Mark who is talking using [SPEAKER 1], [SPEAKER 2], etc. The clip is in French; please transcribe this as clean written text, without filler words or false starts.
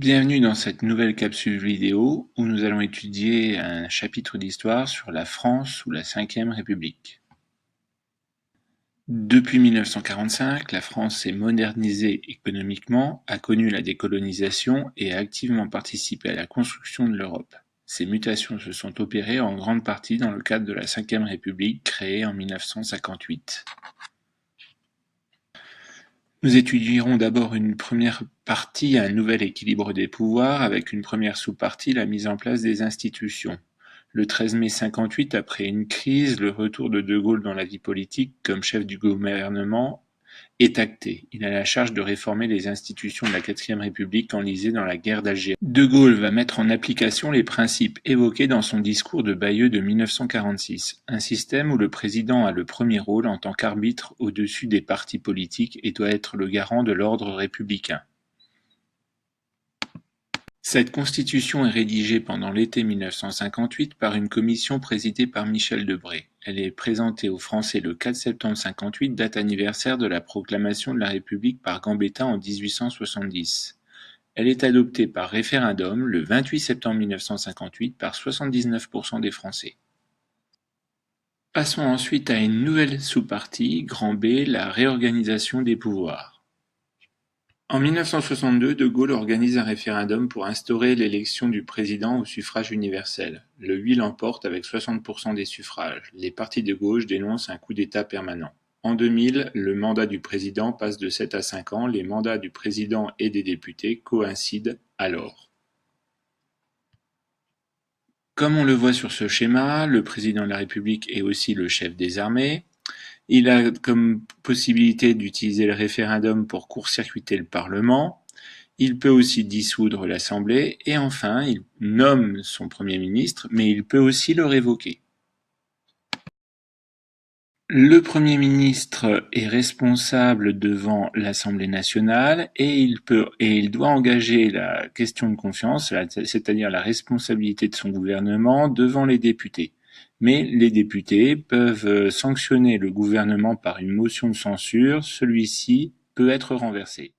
[SPEAKER 1] Bienvenue dans cette nouvelle capsule vidéo où nous allons étudier un chapitre d'histoire sur la France sous la Ve République. Depuis 1945, la France s'est modernisée économiquement, a connu la décolonisation et a activement participé à la construction de l'Europe. Ces mutations se sont opérées en grande partie dans le cadre de la Ve République créée en 1958. Nous étudierons d'abord une première partie, un nouvel équilibre des pouvoirs, avec une première sous-partie, la mise en place des institutions. Le 13 mai 58, après une crise, le retour de Gaulle dans la vie politique comme chef du gouvernement est acté. Il a la charge de réformer les institutions de la Quatrième République enlisées dans la guerre d'Algérie. De Gaulle va mettre en application les principes évoqués dans son discours de Bayeux de 1946, un système où le président a le premier rôle en tant qu'arbitre au-dessus des partis politiques et doit être le garant de l'ordre républicain. Cette constitution est rédigée pendant l'été 1958 par une commission présidée par Michel Debré. Elle est présentée aux Français le 4 septembre 58, date anniversaire de la proclamation de la République par Gambetta en 1870. Elle est adoptée par référendum le 28 septembre 1958 par 79% des Français. Passons ensuite à une nouvelle sous-partie, grand B, la réorganisation des pouvoirs. En 1962, De Gaulle organise un référendum pour instaurer l'élection du président au suffrage universel. Le oui l'emporte avec 60% des suffrages. Les partis de gauche dénoncent un coup d'État permanent. En 2000, le mandat du président passe de 7 à 5 ans. Les mandats du président et des députés coïncident alors. Comme on le voit sur ce schéma, le président de la République est aussi le chef des armées. Il a comme possibilité d'utiliser le référendum pour court-circuiter le Parlement. Il peut aussi dissoudre l'Assemblée et enfin, il nomme son Premier ministre, mais il peut aussi le révoquer. Le Premier ministre est responsable devant l'Assemblée nationale et il doit engager la question de confiance, c'est-à-dire la responsabilité de son gouvernement devant les députés. Mais les députés peuvent sanctionner le gouvernement par une motion de censure, celui-ci peut être renversé.